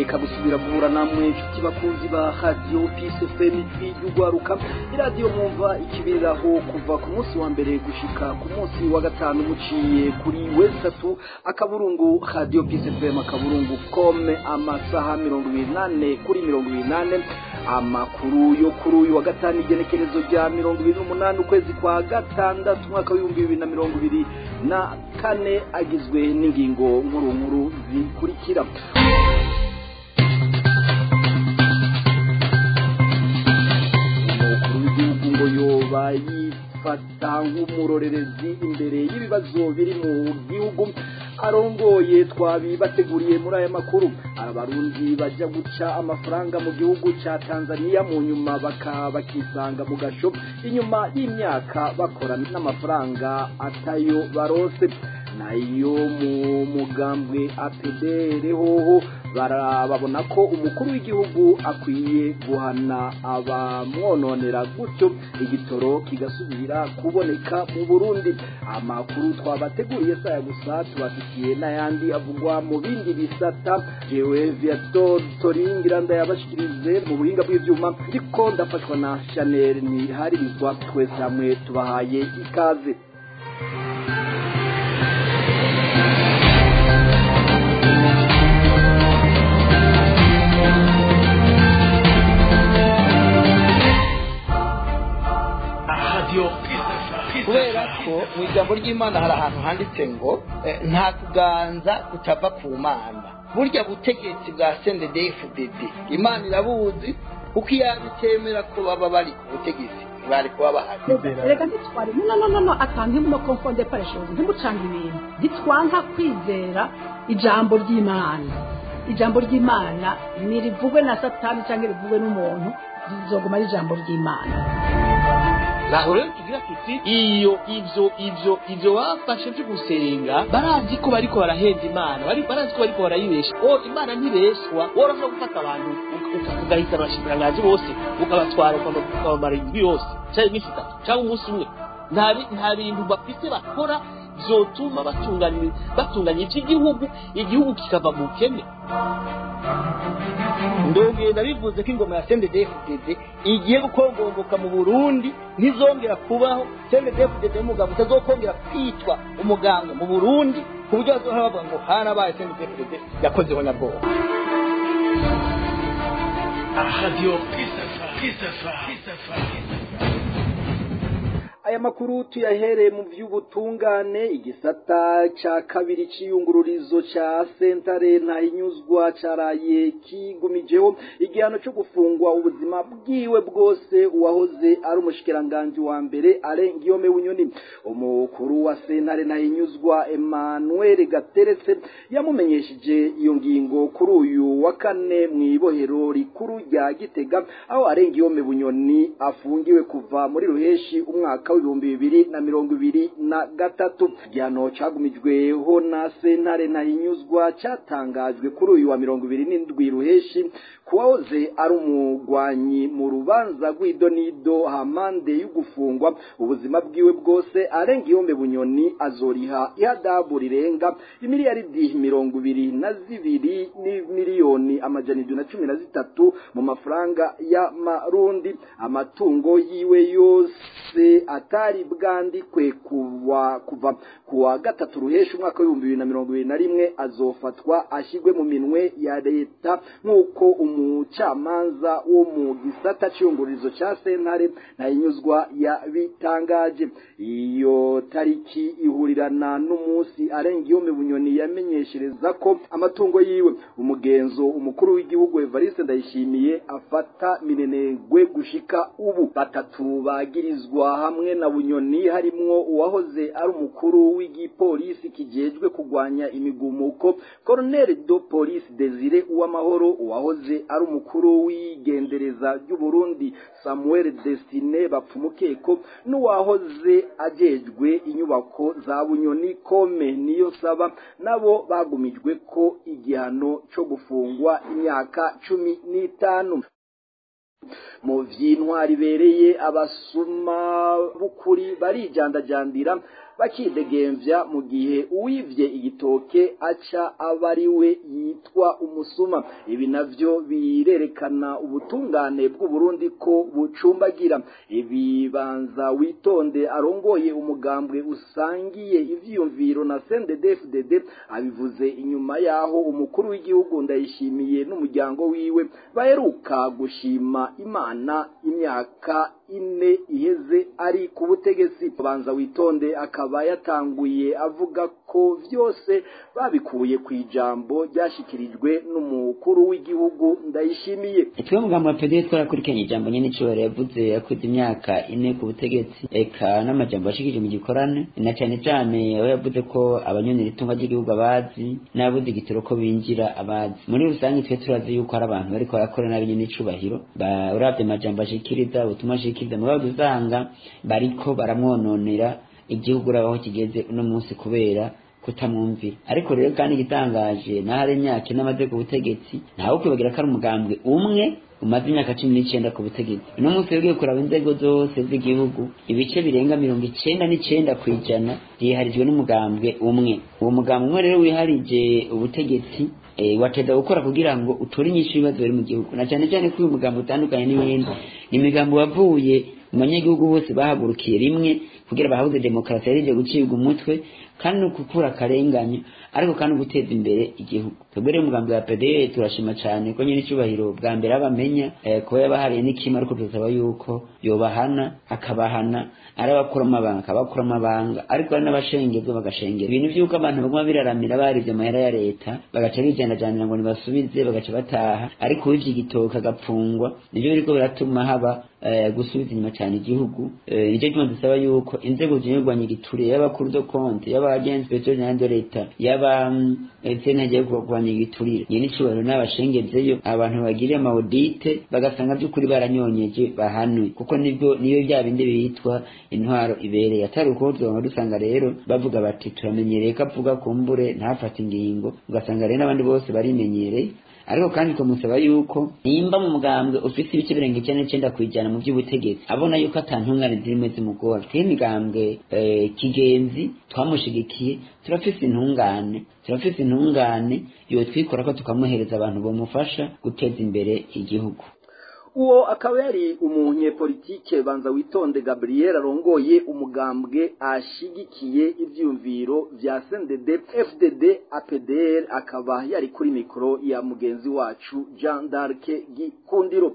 iteka gusubira guhura namwe inshuti bakunzi ba Radio Peace FM y'ugwaruka iradiyo mwumva ikibiraho kuva ku munsi wa mbere gushika ku munsi wa gatanu muciye kuri wesatu akaburungu Radio Peace FM akaburungu kome amasaha 28 kuri 28 amakuru yo kuri uyu wa gatanu igenekerezo rya 28 ukwezi kwa gatandatu mwaka wa 2024 agizwe n'ingingo nkuru zikurikira. Umukuru w'igihugu ngo yoba yifata nk'umurorerezi imbere y'ibibazo biri mu gihugu arongoye twabibateguriye muri aya makuru. Abarundi bajya guca amafaranga mu gihugu ca Tanzania mu nyuma bakisanga mu gasho inyuma y'imyaka bakora n'amafaranga atayo barose. Nayo mu mugambwe APDR hoho barababona ko umukuru w'igihugu akwiye guhana abamwononera gutyo igitoro kigasubira kuboneka mu Burundi. Amakuru twabateguriye saya gusa tubafitiye n'ayandi avugwa mu bindi bisata. Jewe Viator Toringira ndayabashikirize mu buhinga bw'ivyuma ariko ndafashwa na Chanel ni haririzwa twese hamwe tubahaye ikaze. kubera ko mu ijambo ry'Imana hari ahantu handitse ngo nta kuganza kutava ku Mana. Burya butegetsi bwa CNDD-FDD Imana irabuzi kuko yabitemera ko baba bari ku butegetsi bari kuba bahari. Reka ntitware no atanze mu confondre par chose ntimucanga ibintu gitwanka kwizera ijambo ry'Imana. Ijambo ry'Imana nirivugwe na Satani cyangwa rivugwe n'umuntu rizoguma ari ijambo ry'Imana. Lahore tugira tuti ivyo bafashe byo gusenga barazi ko bariko baraheza Imana barazi ko bariko barayibesha. Imana ntibeshwa woroha gufata abantu ukagahita abashikirangazi bose ukabatwara ukabamara indwi yose cyangwa iminsi itatu cyangwa umunsi umwe. Nta bintu bafite bakora zotuma batunganya igihugu kikava mu kene. Ndongera bivuze ko ingoma ya CNDD-FDD igiye gukongomboka mu Burundi ntizongera kubaho. CNDD-FDD umugabo utazokongera kwitwa umuganga mu Burundi ku buryo bazohora bavuga ngo harabaye CNDD-FDD yakozeho nyabwoba. Radio Peace. Aya makuru tuyahere mu vy'ubutungane. Igisata ca kabiri c'iyungururizo ca Sentare Ntahinyuzwa caraye kigumijeho igihano cyo gufungwa ubuzima bwiwe bwose uwahoze ari umushikiranganje wa mbere Arengiyome Bunyoni. Umukuru wa Sentare Ntahinyuzwa Emmanuel Gateretse yamumenyesheje iyo ngingo kuri uyu wa kane mw'ibohero rikuru rya Gitega aho Arengiyome Bunyoni afungiwe kuva muri ruheshi umwaka 2023. Igihano cagumijweho na Sentare Ntahinyuzwa catangajwe kuri uyu wa 27 ruheshi kuwahoze ari umugwanyi mu rubanza rw'idonido hamande y'ugufungwa ubuzima bwiwe bwose. Arengiyome Bunyoni azoriha ihadabu rirenga imiliyaridi 22 n'imiliyoni amajana 113 mu mafaranga ya Marundi. Amatungo yiwe yose atari bwandikwe kuva kuwa gatatu ruheshi umwaka 2021 azofatwa ashigwe mu minwe ya leta nk'uko umucamanza wo mu gisata cy'iyungururizo ca Sentare Ntahinyuzwa yabitangaje. Iyo tariki ihurirana n'umunsi Arengiyome Bunyoni yamenyeshereza ko amatungo yiwe umugenzo umukuru w'igihugu Evariste Ndayishimiye afata minenegwe gushika ubu. Batatu bagirizwa hamwe na Bunyoni harimwo uwahoze ari umukuru w'igipolisi kijejwe kugwanya imigumuko Colonel de Police Desire Uwamahoro, uwahoze ari umukuru w'igendereza ry'u Burundi Samuel Destine Bapfumukeko, n'uwahoze ajejwe inyubako za Bunyoni Kome niyo saba, nabo bagumijwe ko igihano cyo gufungwa imyaka 15. Mu vy'intwari bereye abasuma bukuri barijandajandira bakidegemvya mu gihe uwivye igitoke aca aba ari we yitwa umusuma. Ibi navyo birerekana ubutungane bw'u Burundi ko bucumbagira. Ibi Banza Witonde arongoye umugambwe usangiye ivyiyumviro na CNDD-FDD abivuze inyuma yaho umukuru w'igihugu Ndayishimiye n'umuryango wiwe baheruka gushima Imana imyaka 4 iheze ari ku butegetsi. Banza Witonde akaba yatanguye avuga ko vyose babikuye ku ijambo ryashikirijwe n'umukuru w'igihugu Ndayishimiye. Twe mugambo wa PD twarakurikanye ijambo nyene cyo yavuze yakuze imyaka 4 ku butegetsi eka n'amajambo ashikije mu gikorane na cyane cyane aho yavuze ko abanyonera itunga ry'igihugu abazi n'abuze igitoro ko binjira abazi. Muri rusange twe turazi yuko ari abantu bariko barakora nabi nyene icubahiro uravye amajambo ashikiriza utuma ashikiriza mu babo dusanga bariko baramwononera igihugu rabaho kigeze uno munsi kubera kutamwumvira. Ariko rero kandi gitangaje nahare imyaka n'amaze ku butegetsi ntaho kwibagira ko ari umugambwe umwe umaze imyaka 19 ku butegetsi. Uno munsi rero kuraba inzego zose z'igihugu ibice birenga 99% yiharijwe n'umugambwe umwe. Uwo mugambwe umwe rero wiharije ubutegetsi wateza gukora kugira ngo utore inyishu ibibazo biri mu gihugu na cyane cyane ko uyu mugambwe utandukanye n'ibindi n'imigambo wavuye mu banyagihugu bose bahagurukiye rimwe kugira bahabuze demokarasi yarije gucibwa umutwe kandi no gukura akarenganya ariko kandi guteza imbere igihugu. Twebwe rero umugambi wa PD turashima cyane ko nyine icubahiro bwa mbere abamenya ko yabahariye n'ikima ariko tuzaba yuko yobahana akabahana arabakora amabanga ariko ari n'abashengezwa bagashengera ibintu by'uko abantu baguma biraramira barivye amahera ya leta bagaca bijandajanira ngo nibasubize bagaca bataha ariko wivye igitoka agapfungwa nivyo biriko biratuma haba gusubiza inyuma cyane igihugu. Nicyo cyo dusaba yuko inzego zinyurwanya igituriye y'abakuru do konte y'abagenzi betonye de leta yaba senhagiye kurwanya igiturire nyine icubahiro n'abashengezeyo abantu bagiriye amaudite bagasanga by'ukuri baranyonyeje bahanwe kuko niyo bya bindi bitwa intwaro ibereye atari uko dusanga rero bavuga bati turamenyereye ko avuga kumbure ntafata ingingo ugasanga rero n'abandi bose barimenyereye. Ariko kandi tumusaba yuko nimba mu mugambwe ufite ibice birenga 9 kwijana mu by'ubutegetsi abona yuko atantungane zirimo zimugora tw'imigambwe kigenzi twamushigikiye turafise intungane yo twikora ko tukamuhereza abantu bomufasha guteza imbere igihugu. Uwo akaba yari umunyepolitike Banza Witonde Gabriel arongoye umugambwe ashigikiye ivyumviro vya CNDD-FDD APDR akaba yari kuri mikro ya mugenzi wacu Jean d'Arc Gikundiro.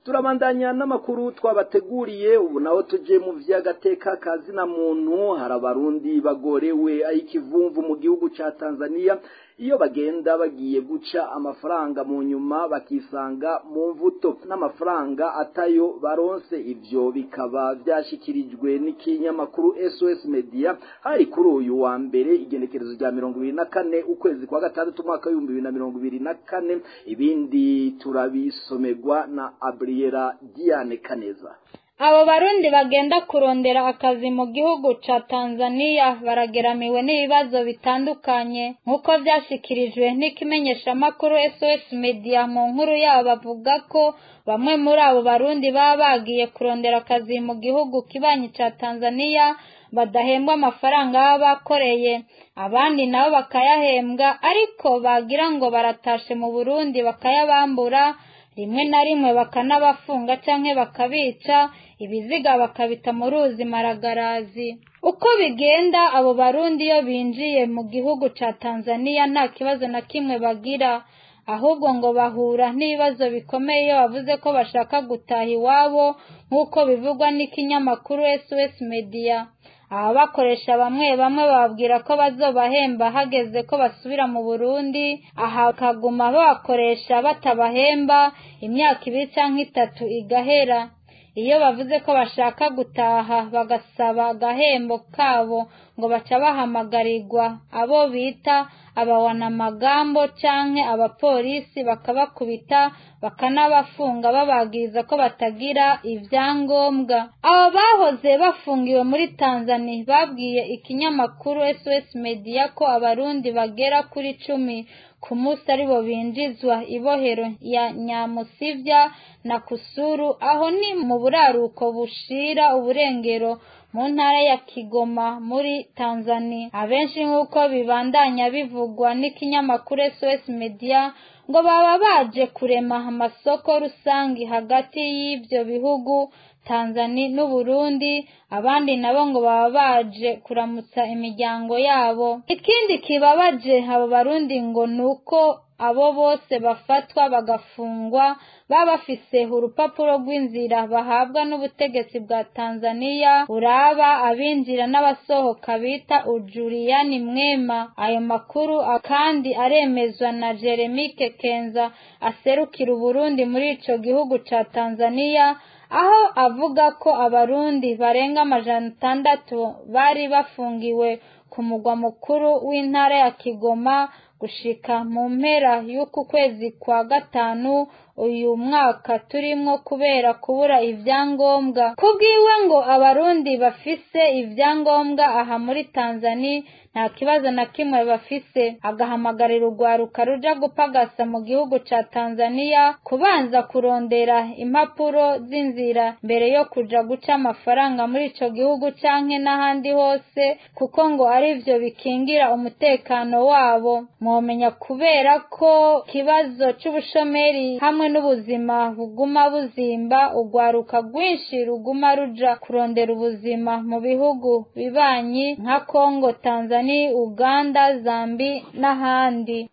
Turabandanya n'amakuru twabateguriye ubu naho tuje mu vy'agateka kazina muntu. Hari abarundi bagorewe ayikivumvu mu gihugu ca Tanzania iyo bagenda bagiye guca amafaranga mu nyuma bakisanga mu mvuto n'amafaranga atayo baronse. Ivyo bikaba byashikirijwe n'ikinyamakuru SOS Media hari kuri uyu wa mbere igenekerezo rya 24 ukwezi kwa gatandatu mwaka 2024. Ibindi turabisomerwa na Abriera Diane Kaneza. Abo barundi bagenda kurondera akazi mu gihugu ca Tanzania barageramiwe n'ibibazo bitandukanye nkuko byashikirijwe n'ikimenyesha makuru SOS Media mu nkuru yabo bavuga ko bamwe muri abo barundi baba bagiye kurondera akazi mu gihugu kibanyi ca Tanzania badahembwa amafaranga bakoreye abandi nabo bakayahembwa ariko bagira ngo baratashe mu Burundi bakayabambura rimwe na rimwe bakanabafunga canke bakabica ibiziga bakabita mu ruzi maragarazi. Uko bigenda abo barundi iyo binjiye mu gihugu ca Tanzania nta kibazo na kimwe bagira ahubwo ngo bahura n'ibibazo bikomeye iyo bavuze ko bashaka gutaha iwabo nk'uko bivugwa n'ikinyamakuru SOS Media. Abakoresha bamwe bababwira ko bazobahemba hageze ko basubira mu Burundi aha kaguma bakoresha batabahemba imyaka 2 canke 3 igahera. Iyo bavuze ko bashaka gutaha bagasaba agahembo kabo ngo baca bahamagarirwa abo bita abawana magambo canke abapolisi bakabakubita bakanabafunga babagiriza ko batagira ivyangombwa. Abo bahoze bafungiwe muri Tanzania babwiye ikinyamakuru SOS Media ko abarundi bagera kuri 10 ku munsi aribo binjizwa ibohero ya Nyamusivya na Kusuru aho ni mu buraruko bushira uburengero mu ntara ya Kigoma muri Tanzania. Abenshi nk'uko bibandanya bivugwa n'ikinyamakuru SOS Media ngo baba baje kurema amasoko rusangi hagati y'ibyo bihugu Tanzania n'u Burundi, abandi nabo ngo baba baje kuramutsa imiryango yabo. Ikindi kibabaje abo barundi ngo nuko abo bose bafatwa bagafungwa baba bafise urupapuro rw'inzira bahabwa n'ubutegetsi bwa Tanzania uraba abinjira n'abasohoka bita Ujuriani Mwema. Ayo makuru kandi aremezwa na Jeremy Kekenza aserukira Burundi muri ico gihugu ca Tanzania, aho avuga ko abarundi barenga 600 bari bafungiwe ku mugwa mukuru w'intara ya Kigoma gushika mu mpera y'uku kwezi kwa gatanu uyu mwaka turimwo kubera kubura ivyangombwa. Kubwiwe ngo abarundi bafise ivyangombwa aha muri Tanzania nta kibazo na kimwe bafise, agahamagarira urwaruka ruja gupagasa mu gihugu ca Tanzania kubanza kurondera impapuro z'inzira mbere yo kuja guca amafaranga muri ico gihugu canke n'ahandi hose, kuko ngo arivyo bikingira umutekano wabo. Mwomenya kubera ko kibazo c'ubushomeri hamwe n'ubuzima buguma buzimba, urwaruka rwinshi ruguma ruja kurondera ubuzima mu bihugu bibanyi nka Kongo, Tanzania, Uganda, Zambia n'ahandi.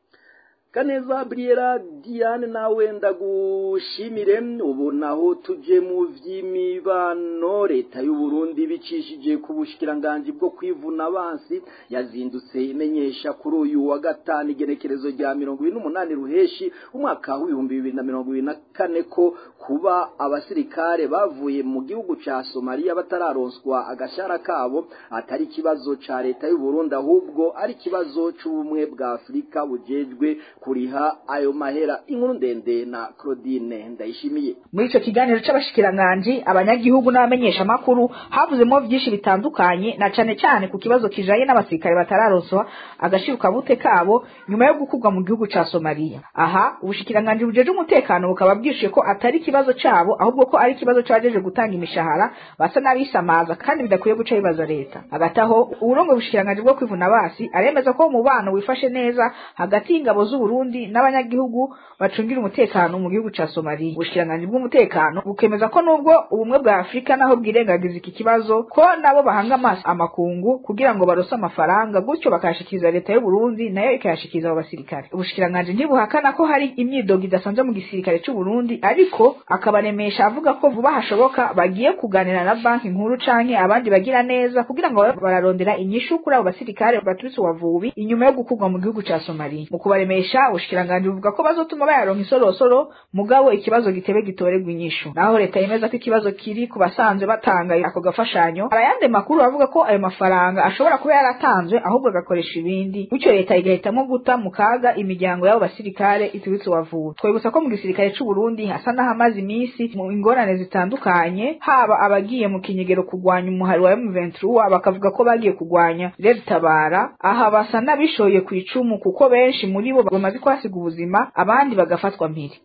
Kaneza Briera Diane nawe ndagushimire. Ubu naho tuje mu vy'imibano. Leta y'u Burundi bicishije ku bushikiranganje bwo kwivuna abansi yazindutse imenyesha kuri uyu wa gatanu igenekerezo rya 28 ruheshi umwaka wa 2024 ko kuba abasirikare bavuye mu gihugu ca Somalia batararonswa agashara kabo atari kibazo ca leta y'u Burundi, ahubwo ari kibazo c'ubumwe bwa Afrika bujejwe kuriha ayo mahera. Inkuru ndende na Claudine Ndayishimiye. Muri ico kiganiro c'abashikiranganje abanyagihugu n'abamenyesha makuru havuzemo byinshi bitandukanye, na cane cyane ku kibazo kijaye n'abasirikare batararonswa agashiruka bute kabo nyuma yo gukugwa mu gihugu ca Somalia. Aha ubushikiranganje bujeje umutekano bukaba bwishuye ko atari kibazo cabo, ahubwo ko ari kibazo cajeje gutanga imishahara basa n'abisamaza kandi bidakwiye guca ibibazo leta. Agataho uburongo bushikiranganje bwo kwivuna abasi aremeza ko umubano wifashe neza hagati y'ingabo Burundi n'abanyagihugu bacungira umutekano mu gihugu ca Somalia. Ubushikiranganje bw'umutekano bukemeza ko nubwo ubumwe bwa Afrika naho bwirengagiza iki kibazo ko nabo bahanga amaso amakungu kugira ngo barose amafaranga, gutyo bakashikiza leta y'u Burundi nayo ikayashikiza abo basirikare. Ubushikiranganje ntibuhakana ko hari imyidogo idasanzwe mu gisirikare cy'u Burundi, ariko akabaremesha avuga ko vuba hashoboka bagiye kuganira na banki nkuru canke abandi bagira neza kugira ngo bararondera inyishu kuri abo basirikare baturutse wavubi inyuma yo gukugwa mu gihugu ca Somalia. Mu kubaremesha ubushikiranganje buvuga ko bazotuma bayaronka isorosoro mugabo ikibazo gitebe gitorerwa inyishu. Naho leta yemeza ko ikibazo kiri ku basanzwe batanga ako gafashanyo. Abayande makuru bavuga ko ayo mafaranga ashobora kuba yaratanzwe ahubwo agakoresha ibindi, bityo leta igahitamo guta mu kaga imiryango y'abo basirikare iturutse wavuwe. Twebutsa ko mu gisirikare cy'u Burundi hasa n'ahamaze iminsi mu ingorane zitandukanye, haba abagiye mu kinyegero kugwanya umuhari wa M23 bakavuga ko bagiye kugwanya Red Tabara, aha basa n'abishoye ku icumu kuko benshi muri bo bamaze kwasiga ubuzima abandi bagafatwa mpiri.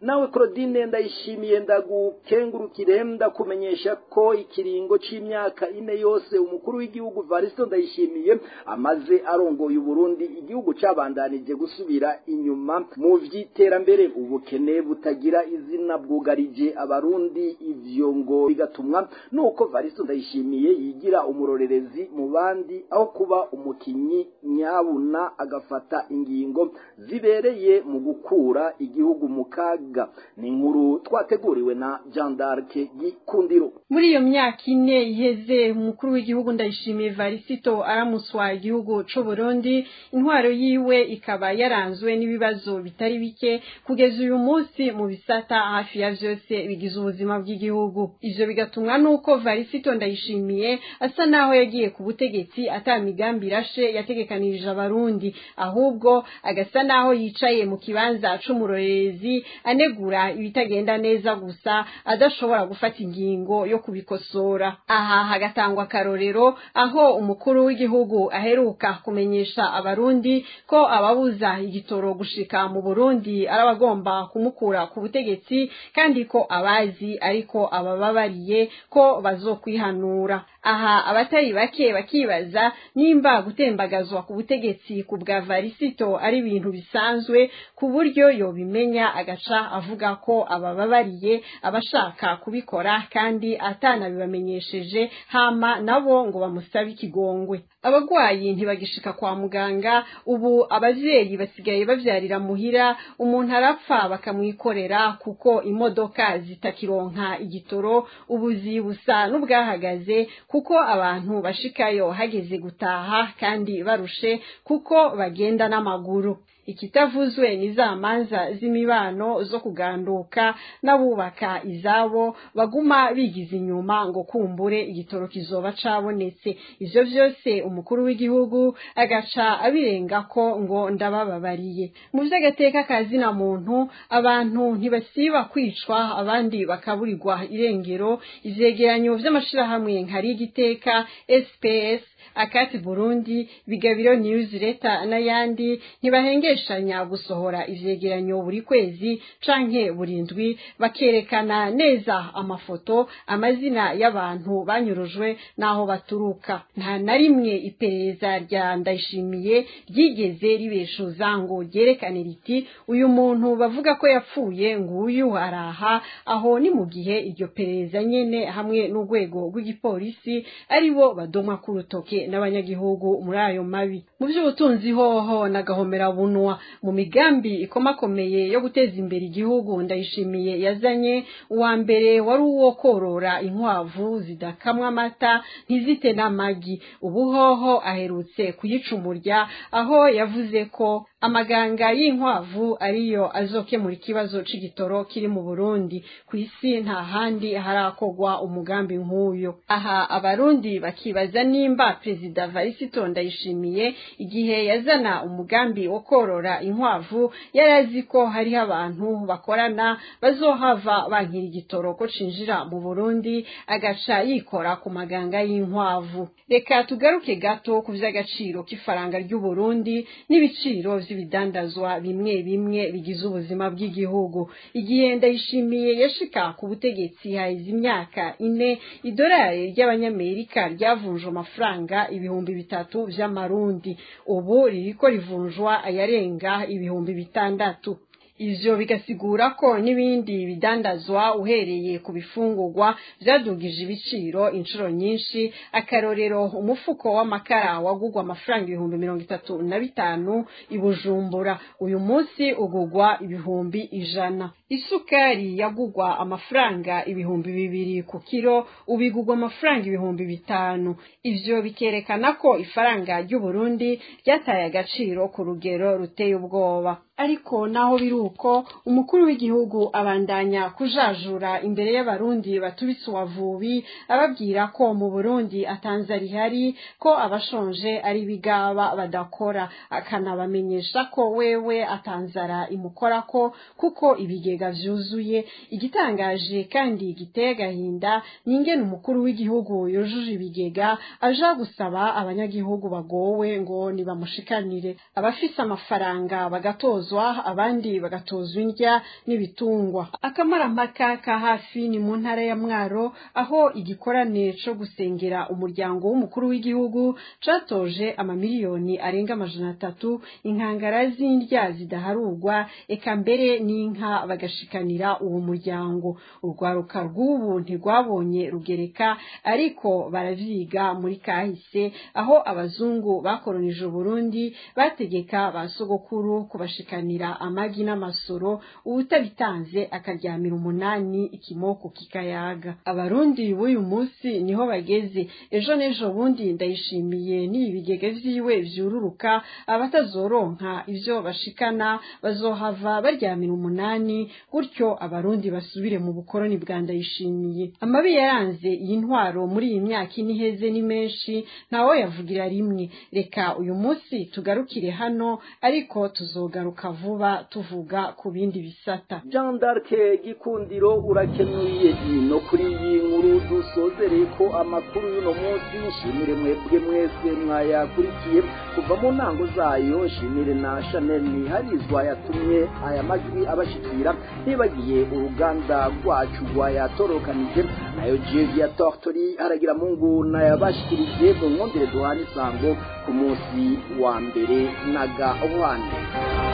Nawe Claudine Ndayishimiye ndagukengurukire ndakumenyesha ko ikiringo c'imyaka 4 yose umukuru w'igihugu Varisto Ndayishimiye amaze arongoye Burundi, igihugu cabandanije gusubira inyuma mu vy'iterambere. Ubukene butagira izina bwugarije abarundi, ivyo ngo bigatumwa nuko Varisto Ndayishimiye yigira umurorerezi mu bandi aho kuba umukinyi nyabuna agafata ingingo zibereye mu gukura igihugu mu kaga. Ni inkuru twateguriwe na Jean d'Arc Gikundiro. Muri iyo myaka 4 iheze umukuru w'igihugu Ndayishimiye Varisto aramuswa igihugu c'u Burundi, intwaro yiwe ikaba yaranzwe n'ibibazo bitari bike kugeza uyu munsi mu bisata hafi ya vyose bigize ubuzima bw'igihugu. Ivyo bigatumwa nuko Varisto Ndayishimiye asa naho yagiye ku butegetsi atamigambi rashe yategekanirije abarundi, ahubwo agasa naho yicaye mu kibanza c'umurorerezi anegura ibitagenda neza gusa adashobora gufata ingingo yo kubikosora. Aha hagatangwa karorero aho umukuru w'igihugu aheruka kumenyesha abarundi ko ababuza igitoro gushika mu Burundi arabagomba kumukura ku butegetsi kandi ko abazi ariko abababariye ko bazokwihanura. aha abatari bake bakibaza nimba gutembagazwa ku butegetsi ku bwa Varisito ari ibintu bisanzwe ku buryo yobimenya agaca avuga ko abababariye abashaka kubikora kandi atanabibamenyesheje hama nabo ngo bamusabe ikigongwe. Abagwayi ntibagishika kwa muganga, ubu abavyeyi basigaye bavyarira muhira, umuntu arapfa bakamwikorera kuko imodoka zitakironka igitoro, ubuzi busa n'ubwahagaze kuko abantu bashikayo hageze gutaha kandi barushe kuko bagenda n'amaguru. Ikitavuzwe ni za manza z'imibano zo kuganduka n'abubaka izabo baguma bigize inyuma ngo kumbure igitoro kizoba cabonetse. Ivyo vyose umukuru w'igihugu agaca abirengako ngo ndabababariye. Mu vy'agateka kazina muntu, abantu ntibasiba kwicwa abandi bakaburirwa irengero. Ivyegeranyo vy'amashirahamwe nkari igiteka, SPS, Akati Burundi, Bigabiro Newsletter n'ayandi ntibahengeshanya gusohora ivyegeranyo buri kwezi canke burindwi, bakerekana neza amafoto, amazina y'abantu banyurujwe naho baturuka. Nta na rimwe iperereza rya Ndayishimiye ryigeze ribeshuza ngo ryerekane riti uyu muntu bavuga ko yapfuye nguyu araha, aho ni mu gihe iryo perereza nyene hamwe n'urwego rw'igipolisi aribo badomwa ku rutoke n'abanyagihugu muri ayo mabi. Mu by'ubutunzi hoho nagahomera bunwa mu migambi ikomakomeye yo guteza imbere igihugu Ndayishimiye yazanye, uwa mbere wari uwo korora inkwavu zidakamwa amata ntizite n'amagi. Ubu hoho aherutse kuyicumurya aho yavuze ko amaganga y'inkwavu ariyo azokemura ikibazo c'igitoro kiri mu Burundi. Ku isi nta handi harakogwa umugambi nk'uyo. Aha abarundi bakibaza nimba Perezida Varisito Ndayishimiye igihe yazana umugambi wo korora inkwavu yarazi ko hariho abantu bakorana bazohava bankira igitoro ko cinjira mu Burundi, agaca yikora ku maganga y'inkwavu. Reka tugaruke gato ku vy'agaciro k'ifaranga ry'u Burundi n'ibiciro vy'ibidandazwa bimwe bimwe bigize ubuzima bw'igihugu. Igihe Ndayishimiye yashika ku butegetsi haize imyaka 4, idolari ry'abanyamerika ryavunjwa amafaranga 3,000 vy'amarundi, ubu ririko rivunjwa ayarenga 6,000. Ivyo bigasigura ko n'ibindi bidandazwa uhereye ku bifungurwa vyadugije ibiciro inshuro nyinshi. Akarorero, umufuko w'amakara wagugwa amafaranga 35,000 i Bujumbura, uyu munsi ugugwa 100,000. Isukari yagugwa amafaranga 2,000 ku kilo, ubigugwa amafaranga 5,000. Ivyo bikerekana ko ifaranga ry'u Burundi ryataye agaciro ku rugero ruteye ubwoba. Ariko naho biruko, umukuru w'igihugu abandanya kujajura imbere y'abarundi batubitse uwavubi, ababwira ko mu Burundi atanza rihari, ko abashonje ari bigaba badakora, akanabamenyesha ko wewe atanzara imukorako kuko ibigega vyuzuye. Igitangaje kandi giteye agahinda n'ingene umukuru w'igihugu yujuje ibigega aja gusaba abanyagihugu bagowe ngo nibamushikanire. Abafise amafaranga bagatozwa, abandi bagatozwa indya n'ibitungwa. Akamarampaka ka hafi ni mu ntara ya Mwaro, aho igikorane co gusengera umuryango w'umukuru w'igihugu catoje amamiliyoni arenga 300 inkangara z'indya zidaharurwa, eka mbere n'inka bagashikanira uwo muryango. Urwaruka rw'ubu ntirwabonye rugereka, ariko baravyiga muri kahise aho abazungu bakoronije Burundi bategeka basogokuru kubashikanira amagi n'amasoro, ubutabitanze akaryamira 8 ikimoko kikayaga. Abarundi b'uyu munsi niho bageze. Ejo nejo bundi Ndayishimiye n'ibigega vyiwe vyururuka, abatazoronka ivyo bashikana bazohava baryamira 8, gutyo abarundi basubire mu bukoroni bwa Ndayishimiye. Amabi yaranze iyi ntwaro muri iyi myaka iniheze ni menshi, ntawo yavugira rimwe. Reka uyu munsi tugarukire hano, ariko tuzogaruka turagaruka vuba tuvuga ku bindi bisata. Jean d'Arc Gikundiro urakenuye no kuri iyi nkuru dusozereye ko amakuru y'uno munsi. Nshimire mwebwe mwese mwayakurikiye kuva mu ntango zayo. Nshimire na Chanel Niharizwa yatumye aya majwi abashikira, ntibagiye uruganda rwacu rwayatorokanije, nayo Jevia Tortori aragira Mungu nayabashikirije. Mwongere duhana isango ku munsi wa mbere naga ubuhande.